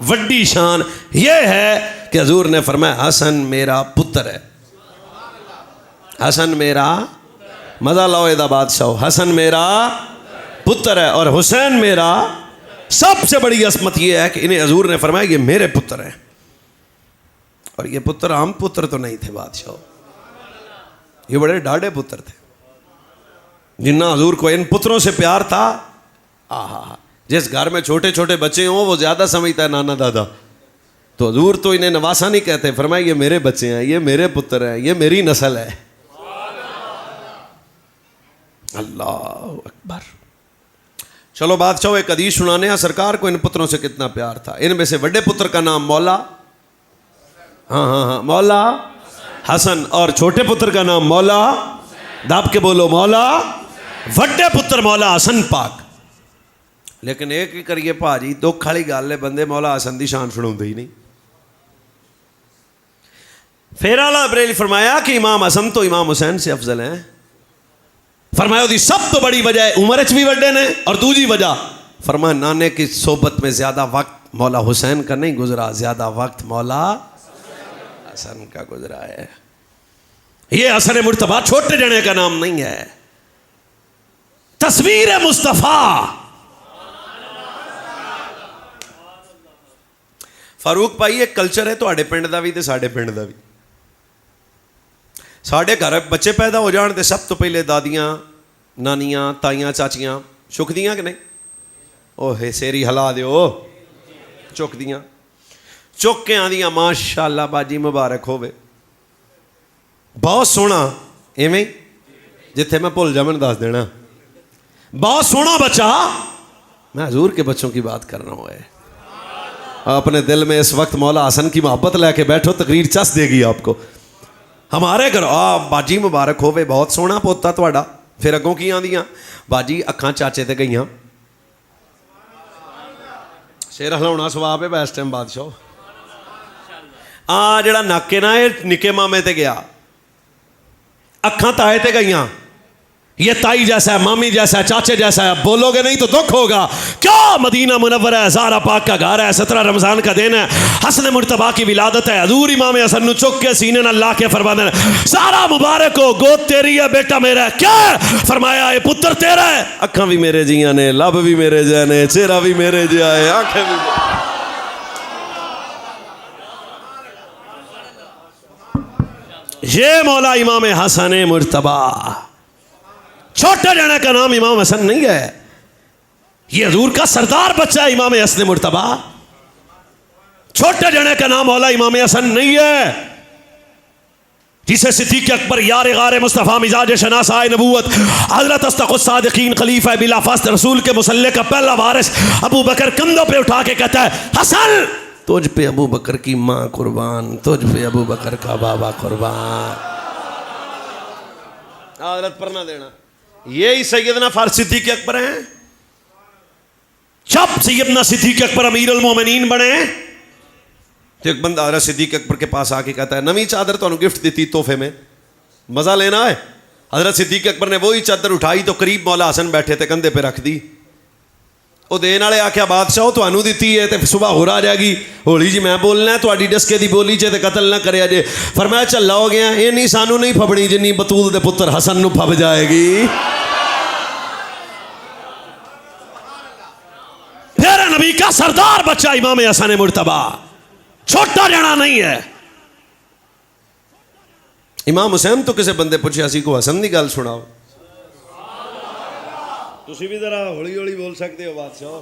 वड्डी शान यह है कि हजूर ने फरमाया हसन मेरा पुत्र है। हसन मेरा, मजा लो एदा बादशाह, हसन मेरा पुत्र है और हुसैन मेरा। सबसे बड़ी असमत यह है कि इन्हें हजूर ने फरमाया ये मेरे पुत्र हैं। और ये पुत्र आम पुत्र तो नहीं थे बादशाह, ये बड़े डाढ़े पुत्र थे। जिन्ना हजूर को इन पुत्रों से प्यार था, आहा, जिस घर में छोटे छोटे बच्चे हों वो ज्यादा समझता है नाना दादा। तो हजूर तो इन्हें नवासा नहीं कहते, फरमाया ये मेरे बच्चे हैं, ये मेरे पुत्र हैं, ये मेरी नस्ल है। अल्लाह अकबर। चलो बादशाह एक हदीस सुनाने हैं सरकार को इन पुत्रों से कितना प्यार था। इनमें से बड़े पुत्र का नाम मौला, हाँ मौला हसन, और छोटे पुत्र का नाम मौला, दाब के बोलो मौला, वड्डे पुत्र मौला हसन पाक। लेकिन एक ही करिए भाजी, दुख वाली गल है, बंदे मौला हसन की शान सुनाते ही नहीं। फिर आला बरेली फरमाया कि इमाम हसन तो इमाम हुसैन से अफजल हैं। फरमाया उसकी सब तो बड़ी वजह उम्र च भी वड्डे ने, और दूसरी वजह फरमाया नाने की सोबत में ज्यादा वक्त मौला हुसैन का नहीं गुजरा, ज्यादा वक्त मौला हसन का गुजरा है। ये असर मुर्तबा छोटे जने का नाम नहीं है, तस्वीर मुस्तफा। फारूक भाई एक कल्चर है तुहाडे पिंड दा भी ते साडे पिंड दा भी। साढ़े घर बच्चे पैदा हो जाने तो सब तो पहले दादियाँ नानियाँ ताइयाँ चाचियाँ चुकदियाँ कि नहीं? ओहे सेरी हिला दिओ, चुकदियाँ, चुक के आंदियाँ माशाअल्लाह बाजी मुबारक होवे, बहुत सोहना। इवें जिथे मैं भुल जा मैनूं दस देना, बहुत सोहना बच्चा। मैं हजूर के बच्चों की बात कर रहा हूँ। अपने दिल में इस वक्त मौला हसन की मोहब्बत लेके बैठो, तकरीर चस देगी आपको। हमारे घर बाजी मुबारक होवे, बहुत सोहना पोता तुहाडा। फिर अगों की आंदियां बाजी अखां चाचे ते गईयां, सिर हिलाउणा सवाब है इस टाइम बादशाह। जिहड़ा नक है ना ये निके मामे ते गया, अखां ताए ते गईयां, ये ताई जैसा है, मामी जैसा है, चाचे जैसा है। बोलोगे नहीं तो दुख होगा। क्या मदीना मुनव्वरा है, ज़ारा पाक का घर है, 17 रमज़ान का दिन है, हसन मुर्तबा की विलादत है। हजूर इमाम हसन नु चुक के सीने न ला के फरमाते हैं सारा मुबारक हो, गोद तेरी है, बेटा मेरा है। क्या फरमाया? ये पुत्र तेरा है। अखा भी मेरे जिया ने, लब भी मेरे जिया ने, चेहरा भी मेरे जिया है, आंखें भी। ये मौला इमाम हसन मुर्तबा। छोटे जाने का नाम इमाम हसन नहीं है, ये हजूर का सरदार बच्चा है इमाम हसन मुर्तबा। छोटे जाने का नाम मौला इमाम हसन नहीं है, जिसे सिद्दीक़ अकबर यार गार मुस्तफ़ा मिजाज शनासाए नबूवत हज़रत अस्तक़ुस सादिक़ीन खलीफा बिला फ़ास्त रसूल के मुसल्ले का पहला वारिस अबू बकर कंधों पे उठा के कहता है हसन तुझ पे अबू बकर की माँ कुर्बान, तुझ पे अबू बकर का बाबा कुर्बान। हज़रत पर ना देना। यही सैयदना फारस सिद्दीक़ अकबर हैं। जब सैयदना सिद्दीक़ अकबर अमीरुल मोमिनीन बने तो एक बंदा हज़रत सिद्दीक़ अकबर के पास आके कहता है नवी चादर तो गिफ्ट दी तोहफे में, मज़ा लेना है। हज़रत सिद्दीक़ अकबर ने वही चादर उठाई तो करीब मौला हसन बैठे थे, कंधे पे रख दी। वो देने वाले आख्या बादशाह तुहानू दी है तो सुबह हो आ जाएगी, होली जी मैं बोलना थोड़ी डसके की बोली च कतल ना करे जे। फरमाया झल्ला हो गया, ये नहीं सानू नहीं फबनी जिन्नी बतूल दे पुत्र हसन नू फब जाएगी। फिर नबी का सरदार बच्चा इमाम हसन मुर्तबा, छोटा जाना नहीं है। इमाम हुसैन तो किसी बंदे पूछा सी को हसन की गल सुनाओ, तुसी भी जरा हौली हौली बोल सकते हो बादशाह।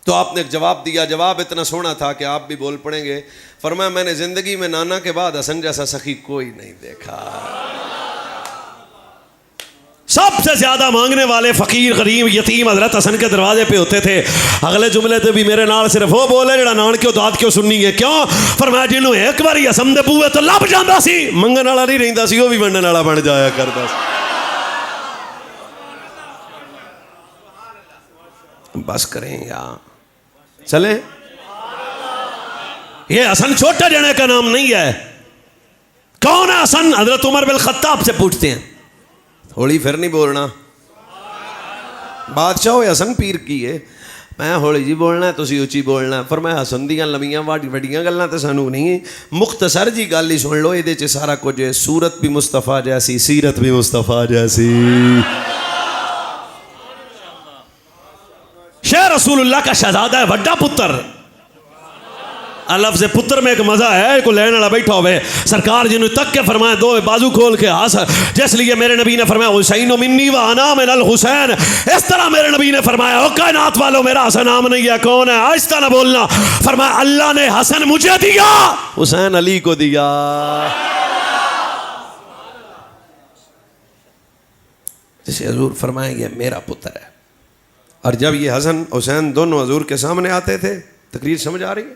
तो आपने एक जवाब दिया, जवाब इतना सोहना था कि आप भी बोल पड़ेंगे। फरमाया मैंने जिंदगी में नाना के बाद हसन जैसा सखी कोई नहीं देखा। सबसे ज्यादा मांगने वाले फकीर गरीब यतीम हजरत हसन के दरवाजे पे होते थे। अगले जुमले ते भी मेरे नाल सिर्फ वो बोले जड़ा नान क्यों दाद क्यों सुननी है। क्यों? फरमाया जिन्हों एक बारी हसन दे बूहे तो लब जाता सी, मंगन वाला नहीं रहिंदा सी, वो भी वंडन वाला बन जाया करता सी। बस करें या चले। ये हसन छोटे जने का नाम नहीं है। कौन है हसन? हजरत उमर बिन खत्ताब से पूछते हैं। थोड़ी फिर नहीं बोलना, बादशाह हसन पीर की है। मैं हौली जी बोलना तुसी उच्ची बोलना। फरमाया हसन दियां लंबियां वड्डियां गल्लां ते सानू नहीं, मुख्तसर जी गल ही सुन लो, ये सारा कुछ है। सूरत भी मुस्तफ़ा जैसी, सीरत भी मुस्तफ़ा जैसी। शेर रसूलुल्लाह का शहजादा है, वड्डा पुत्र। लफ्ज़ पुत्र में एक मज़ा है, को लैन वाला बैठा हुए सरकार जिन्होंने तक के फरमाया, दो बाजू खोल के हंस, जिसलिए मेरे नबी ने फरमाया हुसैन मिन्नी व अना मिनल हुसैन। इस तरह मेरे नबी ने फरमाया, ओ कायनात वालों मेरा हसन नाम नहीं है, कौन है? आहिस्ता ना बोलना। फरमाया अल्लाह ने हसन मुझे दिया, हुसैन अली को दिया। जिसे हजूर फरमाएंगे मेरा पुत्र है। और जब ये हसन हुसैन दोनों हजूर के सामने आते थे, तकरीर समझ आ रही है?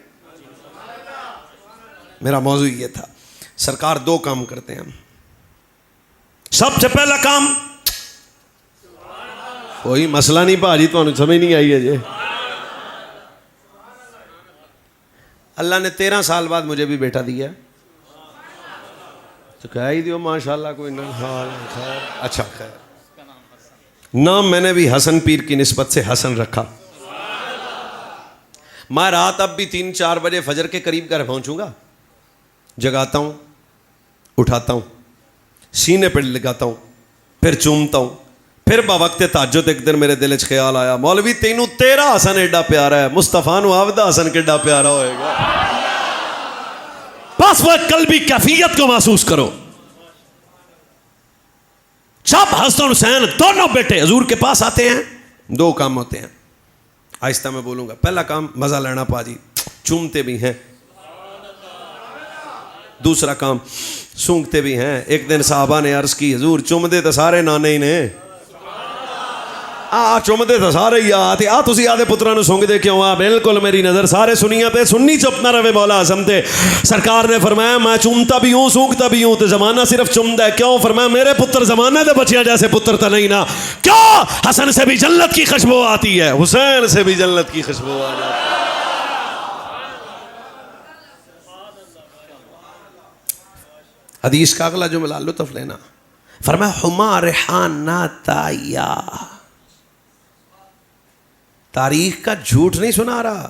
मेरा मौजू ये था, सरकार दो काम करते हैं। सबसे पहला काम, कोई मसला नहीं भाजी, तो समझ नहीं आई है जी। अल्लाह ने 13 साल बाद मुझे भी बेटा दिया, तो कह ही दियो माशाल्लाह, कोई ना खैर, अच्छा खैर। नाम मैंने भी हसन पीर की निस्बत से हसन रखा। मैं रात अब भी 3-4 बजे फजर के करीब घर पहुंचूंगा, जगाता हूँ, उठाता हूँ, सीने पर लगाता हूँ, फिर चूमता हूँ, फिर बावक्ते ताज्जुद एक दिन मेरे दिल च ख्याल आया, मौलवी तेनू तेरा हसन एडा प्यारा है, मुस्तफा नू आपदा हसन किड्डा प्यारा होएगा। बस वह कल्बी कैफियत को महसूस करो। जब हसन हुसैन दोनों बेटे हजूर के पास आते हैं, दो काम होते हैं। आहिस्ता मैं बोलूंगा। पहला काम मजा लेना पाजी, चूमते भी हैं। दूसरा काम सूंघते भी हैं। एक दिन साहबा ने अर्ज की, हजूर चुमदे तो सारे नाने ही ने, चुमदे तो सारे ही आ तुसी आदे पुत्रा नूं सूंघदे क्यों आ? बिल्कुल मेरी नज़र सारे सुनिया पे, सुन्नी चुप ना रवे मौला आज़म ते। सरकार ने फरमाया मैं चूमता भी हूँ सूंघता भी हूँ, तो जमाना सिर्फ चुमदा है। क्यों? फरमाया मेरे पुत्र जमाने दे बच्चियां जैसे पुत्र तो नहीं ना। क्यों? हसन से भी जन्नत की खुशबू आती है, हुसैन से भी जन्नत की खुशबू आ जाती है। हदीस का अगला जुमला लुत्फ लेना। फरमाया हुमा रेहाना ताया, तारीख का झूठ नहीं सुना रहा,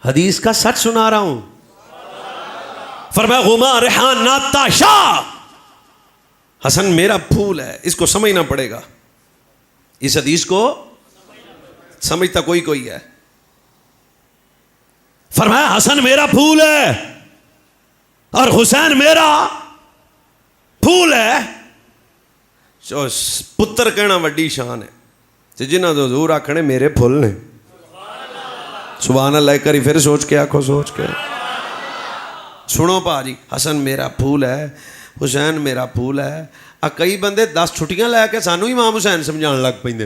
हदीस का सच सुना रहा हूं। फरमाया हुमा रेहाना ताशा, हसन मेरा फूल है। इसको समझना पड़ेगा, इस हदीस को समझता कोई कोई है। फरमाया हसन मेरा फूल है और हुसैन मेरा फूल है। जो पुत्र कहना वड्डी शान है, जिन्हों तो हजूर आखने मेरे फुल ने। सुभान अल्लाह, करी फिर सोच के आखो, सोच के सुनो भाजी। हसन मेरा फूल है, हुसैन मेरा फूल है। कई बंदे 10 छुट्टियां लैके सानू इमाम हुसैन समझाने लग पेंदे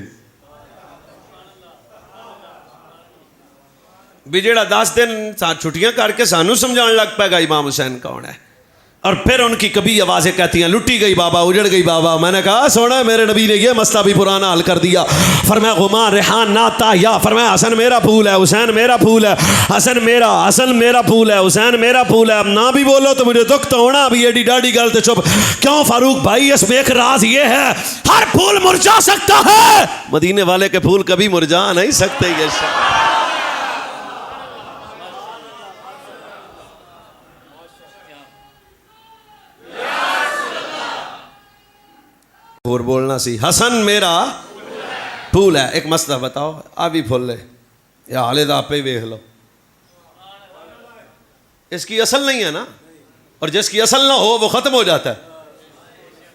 भी, जेड़ा 10 दिन छुट्टियां करके सानू समझाने लग पेगा इमाम हुसैन कौन है। और फिर उनकी कभी आवाज़ें कहती हैं लुटी गई बाबा, उजड़ गई बाबा। मैंने कहा सोना मेरे नबी ने यह मसला भी पुराना हल कर दिया। फरमाया गुमा रेहान नाता या, फरमाया हसन मेरा फूल है, हुसैन मेरा फूल है। हसन मेरा फूल है, हुसैन मेरा फूल है। अब ना भी बोलो तो मुझे दुख तो होना, अभी एडी डाडी गल तो चुप क्यों फारूक भाई? इसमें एक राज ये है, हर फूल मुरझा सकता है, मदीने वाले के फूल कभी मुरझा नहीं सकते। ये और बोलना सी, हसन मेरा फूल है। एक मसला बताओ, आप भी फुल है या हाले तो आप ही देख लो, इसकी असल नहीं है ना, और जिसकी असल ना हो वो खत्म हो जाता है।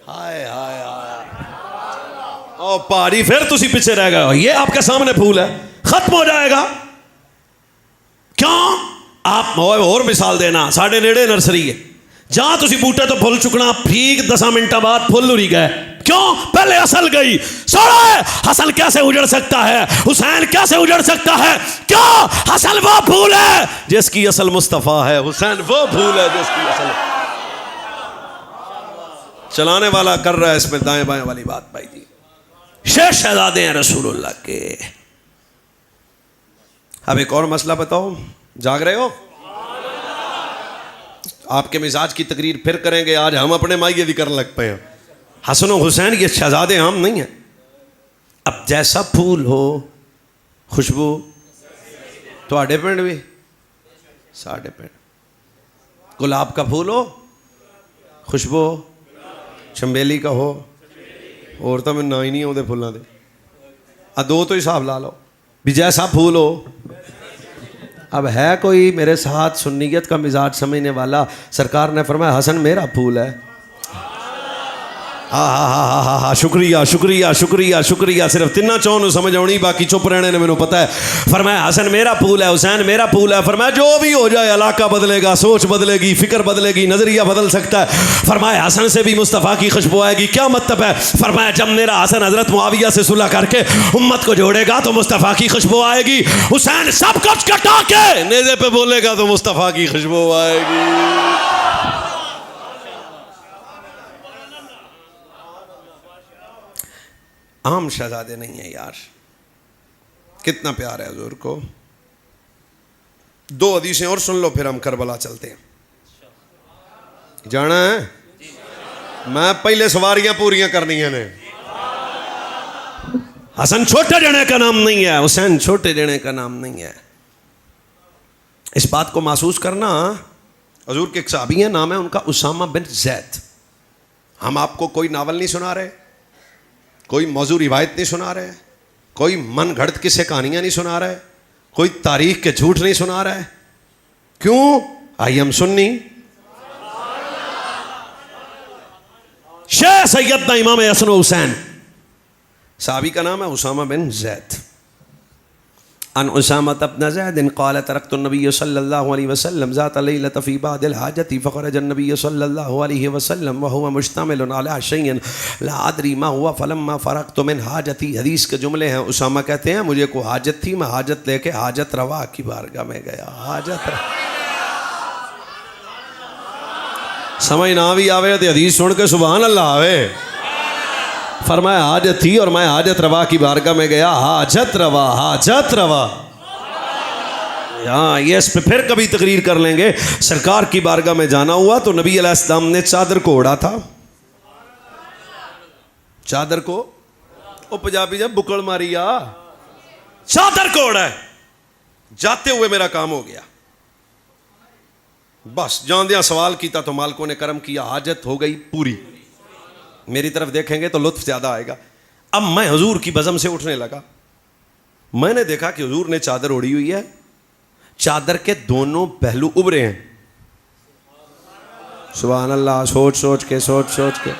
हाय हाय हाय, ओ पहाड़ी फिर तुसी पीछे रह गए। ये आपके सामने फूल है, खत्म हो जाएगा। क्यों? आप और मिसाल देना, साढ़े नेड़े नर्सरी है, जहां तुसी बूटे तो फुल चुकना, ठीक 10 मिनट बाद फुल उड़ी गए। क्यों? पहले असल गई। सोड़ा हसन कैसे उजड़ सकता है, हुसैन कैसे उजड़ सकता है? क्यों? हसन वो फूल है जिसकी असल मुस्तफा है, हुसैन वो फूल है जिसकी असल। चलाने वाला कर रहा है इसमें दाएं बाएं वाली बात भाई जी। शेर शहजादे हैं रसूलुल्लाह के। अब एक और मसला बताओ, जाग रहे हो? आपके मिजाज की तकरीर फिर करेंगे। आज हम अपने मायके भी करने लग पे हैं। हसन और हुसैन ये शहजादे हम नहीं हैं। अब जैसा फूल हो खुशबू ਤੁਹਾਡੇ ਪਿੰਡ भी साढ़े पिंड गुलाब का फूल हो, खुशबू हो, चंबेली का हो, और तो मैं ना ही नहीं आते फुलों के। दो तो हिसाब ला लो भी जैसा फूल हो। अब है कोई मेरे साथ सुन्नियत का मिजाज समझने वाला? सरकार ने फरमाया हसन मेरा फूल है। हाँ, शुक्रिया शुक्रिया शुक्रिया शुक्रिया। सिर्फ तिना चौन समझ आनी, बाकी चुप रहने ने मैंने पता है। फरमाया हसन मेरा फूल है, हुसैन मेरा फूल है। फरमाया जो भी हो जाए, इलाका बदलेगा, सोच बदलेगी, फिक्र बदलेगी, नजरिया बदल सकता है। फरमाया हसन से भी मुस्तफ़ा की खुशबू आएगी। क्या मतलब है? फरमाया जब मेरा हसन हजरत मुआविया से सुलह करके उम्मत को जोड़ेगा तो मुस्तफ़ा की खुशबू आएगी। हुसैन सब कुछ कटा के नेज़े पे बोलेगा तो मुस्तफ़ा की खुशबू आएगी। आम शहजादे नहीं है यार, कितना प्यार है हुजूर को। दो हदीसें और सुन लो फिर हम करबला चलते हैं। जाना है? मैं पहले सवारियां पूरियां करनियां ने। हसन छोटे जने का नाम नहीं है, हुसैन छोटे जने का नाम नहीं है। इस बात को महसूस करना। हुजूर के एक सहाबी हैं, नाम है उनका उसामा बिन ज़ैद। हम आपको कोई नावल नहीं सुना रहे, कोई मौजू रिवायत नहीं सुना रहे, कोई मन घड़त किस्से कहानियां नहीं सुना रहे, कोई तारीख के झूठ नहीं सुना रहे। क्यों? I am Sunni. शेख सैयदना इमाम हसन हुसैन, साहबी का नाम है उसामा बिन ज़ैद। अन उसामा इब्न ज़ैद क़ाल तरक्तु नबी सल्लल्लाहु अलैहि वसल्लम ज़ात लैलत फ़ी बादिल हाजति फ़ख़रज नबी सल्लल्लाहु अलैहि वसल्लम व हुवा मुश्तमिलन अला शैइन ला अदरी मा हुवा फ़लम्मा फ़रग़तु मिन हाजती। हदीस के जुमले हैं। उसामा कहते हैं मुझे को हाजत थी, मैं हाजत लेके हाजत रवा की बारगाह में गया। हाजत समझ ना भी आवे तो हदीस सुन के सुभान अल्लाह आवे। फरमाया हाजत थी और मैं हाजत रवा की बारगाह में गया। हाजत रवा, हाजत रवा। हाँ, ये इस पे फिर कभी तकरीर कर लेंगे। सरकार की बारगाह में जाना हुआ तो नबी अलैहिस्सलाम ने चादर को ओढ़ा था। चादर को ओ पंजाबी जब बुकड़ मारिया, चादर को ओढ़ा है। जाते हुए मेरा काम हो गया। बस जांदिया सवाल किया तो मालिकों ने करम किया, हाजत हो गई पूरी। मेरी तरफ देखेंगे तो लुत्फ ज्यादा आएगा। अब मैं हुजूर की बज़म से उठने लगा। मैंने देखा कि हुजूर ने चादर ओढ़ी हुई है, चादर के दोनों पहलू उभरे हैं। सुभान अल्लाह। सोच सोच के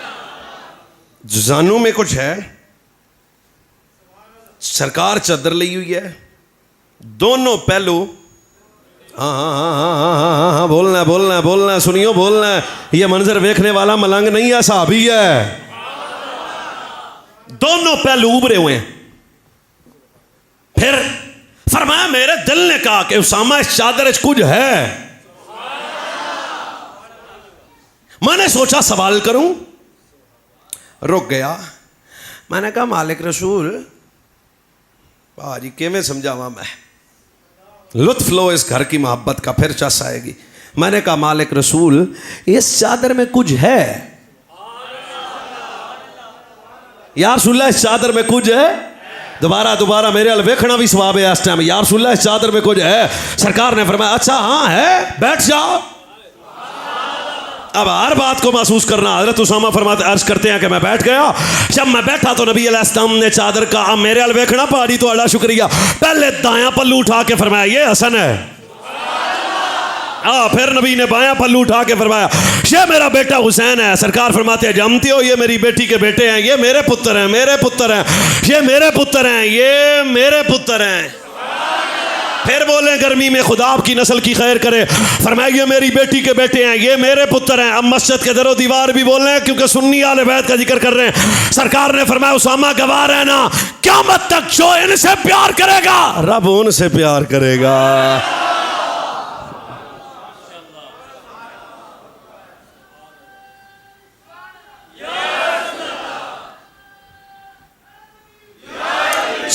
जानू में कुछ है। सरकार चादर ली हुई है, दोनों पहलू। हाँ, बोलना बोलना बोलना, सुनियो बोलना। ये मंजर देखने वाला मलंग नहीं है, साहबी है। दोनों पहलू उभरे हुए हैं। फिर फरमाया मेरे दिल ने कहा कि उसामा इस चादर कुछ है। मैंने सोचा सवाल करूं, रुक गया। मैंने कहा मालिक रसूल भाजी किमें समझावा मैं, लुत्फ लो इस घर की मोहब्बत का, फिर चस आएगी। मैंने कहा मालिक रसूल इस चादर में कुछ है। यार सुल्ला इस चादर में कुछ है। दोबारा मेरे अल वेखना भी सवाब है इस टाइम। यार सुल्ला इस चादर में कुछ है। सरकार ने फरमाया अच्छा हाँ है, बैठ जाओ। अब हर बात को महसूस करना। हजरत उसामा फरमाते अर्ज करते हैं कि मैं बैठ गया। जब मैं बैठा तो नबी अलैहिस्सलाम ने चादर का अब मेरे अल वेखना पहाड़ी तो अल्लाह शुक्रिया, पहले दायां पल्लू उठा के फरमाया ये हसन है। फिर नबी ने बायां पल्लू उठा के फरमाया ये मेरा बेटा हुसैन है। सरकार फरमाते हैं जानते हो ये मेरी बेटी के बेटे हैं, ये मेरे पुत्र हैं, मेरे पुत्र हैं, ये मेरे पुत्र हैं, ये मेरे पुत्र हैं। फिर बोले गर्मी में खुदा आपकी नस्ल की खैर करे। फरमाया ये मेरी बेटी के बेटे हैं, ये मेरे पुत्र हैं। अब मस्जिद के दरो दीवार भी बोल रहे हैं क्योंकि सुन्नी आले बैत का जिक्र कर रहे हैं। सरकार ने फरमाया उसामा गवाह रहना, क़यामत तक जो इनसे प्यार करेगा रब उनसे प्यार करेगा।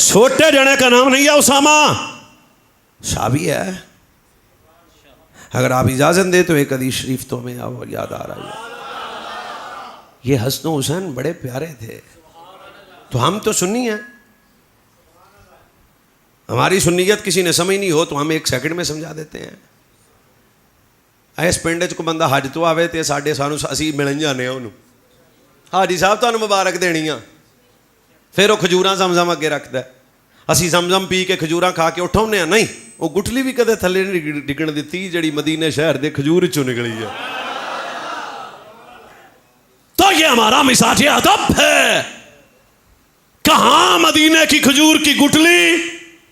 छोटे जने का नाम नहीं है उसामा, साबी है। अगर आप इजाजत दे तो एक हदीस शरीफ तो हमें याद आ रहा है। ये हसन हुसैन बड़े प्यारे थे। तो हम तो सुन्नी हैं, हमारी सुन्नियत किसी ने समझ नहीं हो तो हम 1 सेकंड में समझा देते हैं। इस पिंड च को बंदा हज तो आवे तो साढ़े सानू असी मिलन जाने उन्होंने, हाजी साहब तुहानू मुबारक देनी आ, फिर वो खजूरां जमजम अगे रखता, असी जमजम पी के खजूरां खा के उठाने, नहीं वो गुठली भी कदे थले नहीं डिगण दी जी मदीने शहर के खजूर चों निकली है। तो ये हमारा मिजाज अदब है। कहां मदीने की खजूर की गुठली,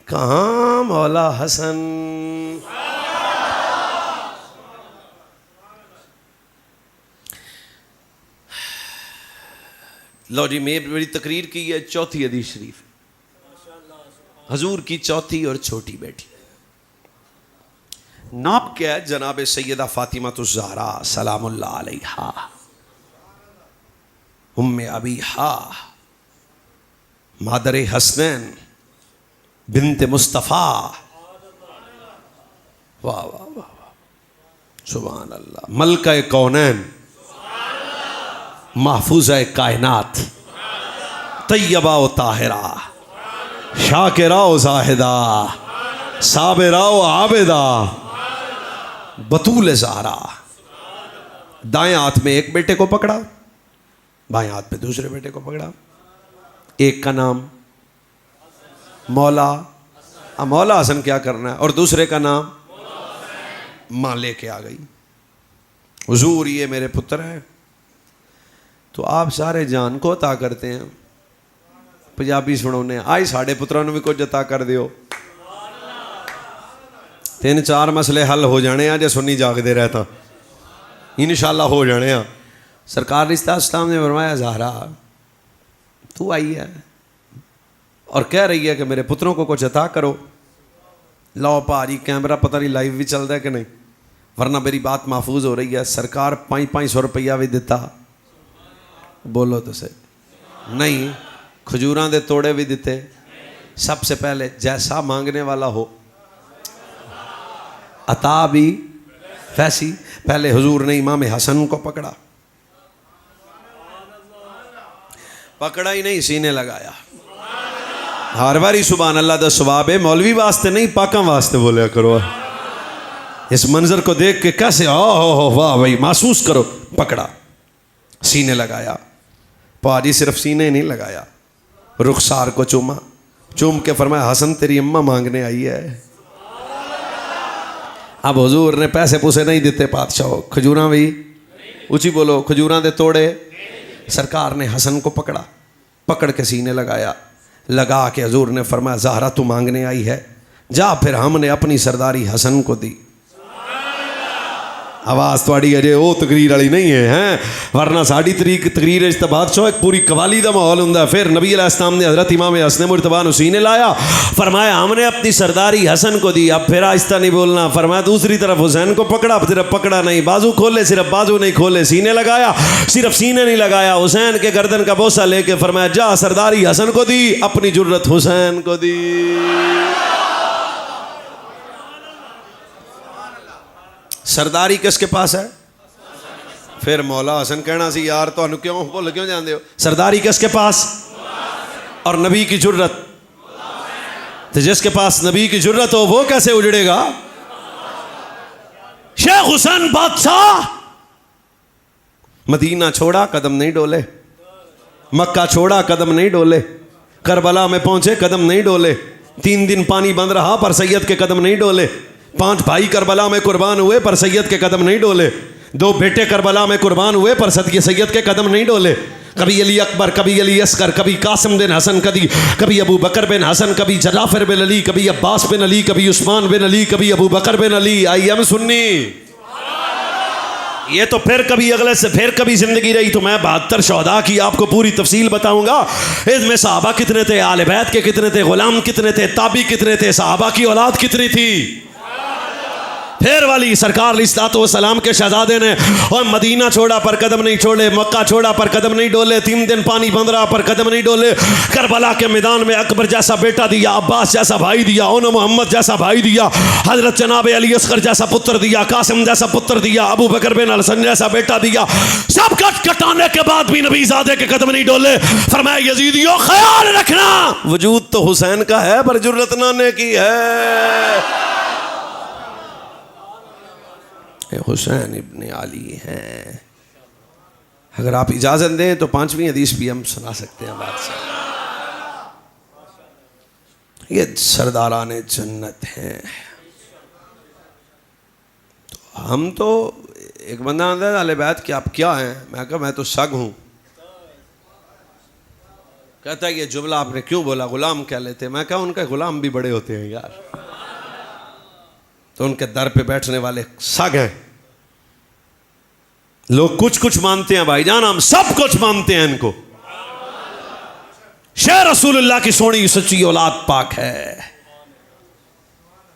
कहां मौला हसन। लो जी, मेरी तकरीर की है 4थी हदीस शरीफ, हजूर की 4थी और छोटी बेटी। नाम क्या है? जनाब सैयदा फातिमा ज़हरा सलामुल्लाह अलैहा, उम्मे अबीहा, मादर हसनैन बिन्ते मुस्तफ़ा। वाह वाह वाह, सुभान अल्लाह। मलका कौनैन, महफूज़ा कायनात, तैयबा व ताहिरा, शाकिरा व जाहिदा, साबिरा व आबिदा, बतूल ज़हरा। दाएं हाथ में एक बेटे को पकड़ा, बाएं हाथ में दूसरे बेटे को पकड़ा। एक का नाम मौला, मौला हसन क्या करना है, और दूसरे का नाम माँ लेके आ गई। हुजूर ये मेरे पुत्र हैं, तो आप सारे जान को अता करते हैं। पंजाबी सुनाने आए साढ़े पुत्रों ने भी कुछ अता कर दियो, 3-4 मसले हल हो जाने हैं जे सुन्नी जागते रहता, इंशाअल्लाह हो जाने हैं। सरकार रिश्ता इस्लाम ने फरमाया ज़हरा तू आई है और कह रही है कि मेरे पुत्रों को कुछ अता करो। लो भारी कैमरा पता नहीं लाइव भी चलता है कि नहीं, वरना मेरी बात महफूज हो रही है। सरकार 500 रुपया भी दिता, बोलो तो सही नहीं। खजूरां दे तोड़े भी दिते। सबसे पहले जैसा मांगने वाला हो अता भी वैसी। पहले हुजूर ने इमाम हसन को पकड़ा, पकड़ा ही नहीं सीने लगाया। हर बारी सुभान अल्लाह दा सवाब है, मौलवी वास्ते नहीं पाका वास्ते बोलिया करो। इस मंजर को देख के कैसे हो वाह भाई महसूस करो। पकड़ा, सीने लगाया। पाजी सिर्फ सीने नहीं लगाया, रुखसार को चूमा, चूम के फरमाया हसन तेरी अम्मा मांगने आई है। अब हुजूर ने पैसे पूसे नहीं दिते पातशाह, खजूरां भी ऊंची बोलो, खजूरां दे तोड़े। सरकार ने हसन को पकड़ा, पकड़ के सीने लगाया, लगा के हुजूर ने फरमाया ज़हरा तू मांगने आई है, जा। फिर हमने अपनी सरदारी हसन को दी। आवाज़ थोड़ी अजे वो तकरीर वाली नहीं है, हैं? वरना साड़ी तकरीर इस बादशाह एक पूरी कवाली का माहौल होंगे। फिर नबी अलैहिस्सलाम ने हज़रत इमाम हसन मुर्तबा नूं सीने लाया, फरमाया हमने अपनी सरदारी हसन को दी। अब फिर आहिस्ता नहीं बोलना, फरमाया दूसरी तरफ हुसैन को पकड़ा, सिर्फ पकड़ा नहीं, बाजू खोले, सिर्फ बाजू नहीं खोले, सीने लगाया, सिर्फ सीने नहीं लगाया, हुसैन के गर्दन का बोसा लेके फरमाया जा सरदारी हसन को दी, अपनी जुर्रत हुसैन को दी। सरदारी किसके पास है? फिर मौला हसन कहना सी यार तो क्यों भुल क्यों जाते हो? सरदारी किसके पास? और नबी की जुर्रत, तो जिसके पास नबी की जुर्रत हो वो कैसे उजड़ेगा? शेख हुसैन बादशाह मदीना छोड़ा कदम नहीं डोले, मक्का छोड़ा कदम नहीं डोले, करबला में पहुंचे कदम नहीं डोले, 3 दिन पानी बंद रहा पर सैयद के कदम नहीं डोले, 5 भाई करबला में कुर्बान हुए पर सैयद के कदम नहीं डोले, 2 बेटे करबला में कुर्बान हुए पर सैयद के कदम नहीं डोले। कभी अली अकबर, कभी अली अस्कर, कभी कासिम बिन हसन, कभी अबू बकर बिन हसन, कभी जाफर बिन अली, कभी अब्बास बिन अली, कभी उस्मान बिन अली, कभी अबू बकर बिन अली। I am Sunni. ये तो फिर कभी अगले से फिर कभी जिंदगी रही तो मैं 72 शहदा की आपको पूरी तफसील बताऊंगा। इसमें सहाबा कितने थे, आले बैत के कितने थे, गुलाम कितने थे, ताबी कितने थे, सहाबा की औलाद कितनी थी। देर वाली सरकार अलैहिस्सलाम के शहजादे ने और मदीना छोड़ा पर कदम नहीं छोड़े, मक्का छोड़ा पर कदम नहीं डोले, 3 दिन पानी बंद रहा पर कदम नहीं डोले। करबला के मैदान में अकबर जैसा बेटा दिया, अब्बास जैसा भाई दिया, उन मोहम्मद जैसा भाई दिया, हजरत जनाब अली अस्कर जैसा पुत्र दिया, कासिम जैसा पुत्र दिया, अबू बकर बिन हसन जैसा बेटा दिया। सब कटाने के बाद भी नबी ज़ादे के कदम नहीं डोले। फरमाया यजीदियों ख्याल रखना, वजूद तो हुसैन का है पर जुर्रत नाने की है। हुसैन इब्ने अली हैं। अगर आप इजाजत दें तो 5वीं हदीस भी हम सुना सकते हैं बादशाह। ये सरदाराने जन्नत हैं। तो हम तो एक बंदा आता है अले बैत कि आप क्या हैं, मैं कहा मैं तो सग हूं। कहता है ये जुमला आपने क्यों बोला, गुलाम कह लेते। मैं कहा उनके गुलाम भी बड़े होते हैं यार, तो उनके दर पे बैठने वाले सग हैं। लोग कुछ कुछ मानते हैं भाईजान, हम सब कुछ मानते हैं इनको। शेर रसूलुल्लाह की सोनी सच्ची औलाद पाक है।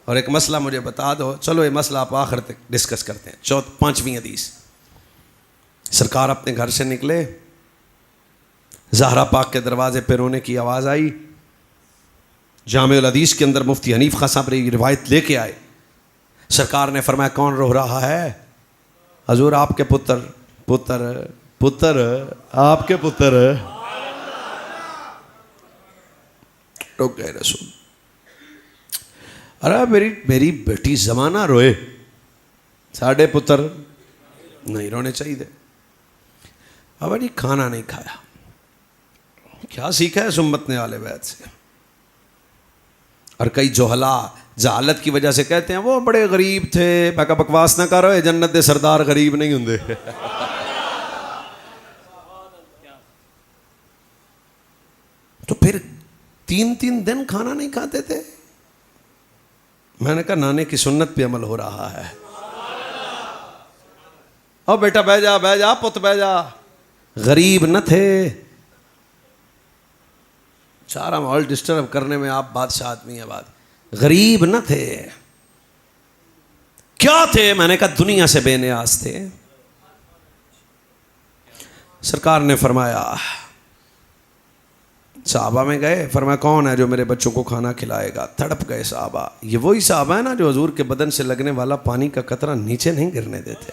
और एक मसला मुझे बता दो, चलो ये मसला आप आखिर तक डिस्कस करते हैं। 5वीं हदीस, सरकार अपने घर से निकले, ज़हरा पाक के दरवाजे पे रोने की आवाज़ आई। जामिउल हदीस के अंदर मुफ्ती हनीफ खां साहब ने रिवायत लेके आए। सरकार ने फरमाया कौन रो रहा है? हजूर आपके पुत्र पुत्र पुत्र आपके पुत्र। रुक गए रसूल। अरे मेरी बेटी जमाना रोए, साढ़े पुत्र नहीं रोने चाहिए। अब जी खाना नहीं खाया, क्या सीखा है सुम्मत ने आले बैत से। और कई जोहला जहालत की वजह से कहते हैं वो बड़े गरीब थे। मैं कहा बकवास ना करो, जन्नत दे सरदार गरीब नहीं होंगे। तो फिर 3-3 दिन खाना नहीं खाते थे। मैंने कहा नाने की सुन्नत पे अमल हो रहा है। अब बेटा बह जा पुत बह जा। गरीब न थे। सारा माहौल डिस्टर्ब करने में आप बादशाह आदमी है। बात गरीब न थे। क्या थे? मैंने कहा दुनिया से बेनियाज थे। सरकार ने फरमाया, साहबा में गए, फरमाया कौन है जो मेरे बच्चों को खाना खिलाएगा? तड़प गए साहबा। ये वही साहबा है ना जो हुजूर के बदन से लगने वाला पानी का कतरा नीचे नहीं गिरने देते।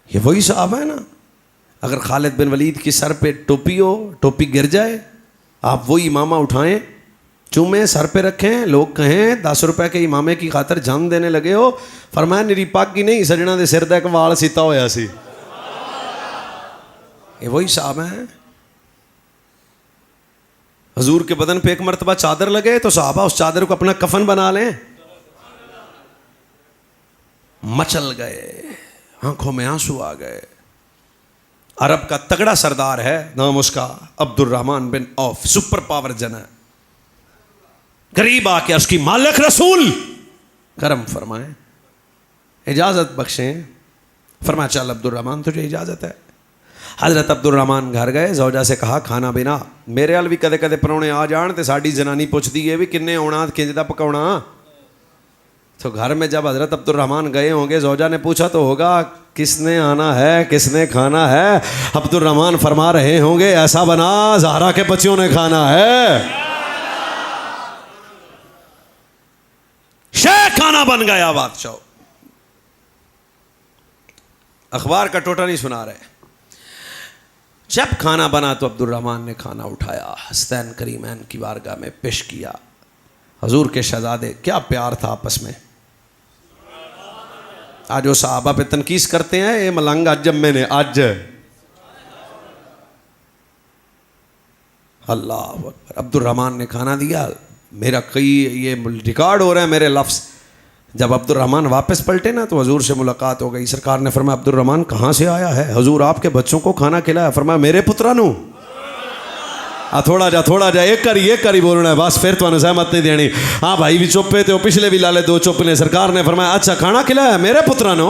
ये वही साहबा है ना। अगर खालिद बिन वलीद की सर पे टोपी हो, टोपी गिर जाए, आप वो इमामा उठाएं, चूमे सर पे रखें, लोग कहें 10 रुपए के इमामे की खातर जान देने लगे हो। फरमाया निरी पागी नहीं, सजना दे सिर दा एक वाल सीता होया सी। ये वही साहब हैं। हजूर के बदन पे एक मरतबा चादर लगे तो साहबा उस चादर को अपना कफन बना लें। मचल गए, आंखों में आंसू आ गए। अरब का तगड़ा सरदार है, नाम उसका Abdurrahman bin Auf, super power जन है। गरीब आके उसकी मालिक रसूल करम फरमाए, इजाजत बख्शें। फरमाया चल अब्दुर्रहमान तुझे इजाजत है। हजरत अब्दुर्रहमान घर गए, जोजा से कहा खाना बिना मेरे अल भी कदे कदे परौने आ जान तो साड़ी जनानी पुछदी है भी किन्ने आना किंजदा पकाउना। तो घर में जब हजरत अब्दुर्रहमान गए होंगे, जोजा ने पूछा तो होगा किसने आना है, किसने खाना है। अब्दुर्रहमान फरमा रहे होंगे ऐसा बना ज़हरा के बच्चों ने खाना है। शेख खाना बन गया बादशाह। अखबार का टोटा नहीं सुना रहे। जब खाना बना तो अब्दुर्रहमान ने खाना उठाया, हसनैन करीमैन की बारगाह में पेश किया। हजूर के शहजादे, क्या प्यार था आपस में। आज वो साहबा पे तनकीस करते हैं, ये मलंग आज जब मैंने आज अल्लाह अकबर। अब्दुर्रहमान ने खाना दिया। मेरा कई ये रिकॉर्ड हो रहा है मेरे लफ्ज़। जब अब्दुर्रहमान वापस पलटे ना तो हजूर से मुलाकात हो गई। सरकार ने फरमाया अब्दुर्रहमान कहाँ से आया है? हजूर आपके बच्चों को खाना खिलाया। फरमाया मेरे पुत्रा नू थोड़ा जा एक करी बोलना है बस, फिर तुहानू सहमत नहीं देनी। हाँ भाई भी चुप है तो पिछले भी लाले 2 चुप ने। सरकार ने फरमाया अच्छा खाना खिलाया मेरे पुत्रा नो?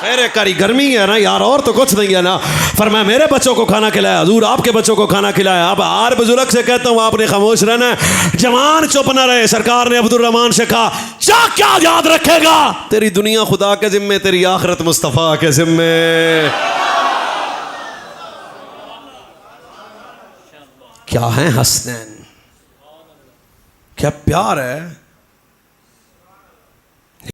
मेरे करी गर्मी है ना यार, और तो कुछ नहीं है ना। फरमाया मेरे बच्चों को खाना खिलाया, हजूर आपके बच्चों को खाना खिलाया। अब हर बुजुर्ग से कहता हूँ आपने खामोश रहना है, जवान चुप न रहे। सरकार ने अब्दुल रहमान से कहा क्या क्या याद रखेगा, तेरी दुनिया खुदा के जिम्मे, तेरी आखिरत मुस्तफ़ा के जिम्मे। क्या है हसनैन, क्या प्यार है।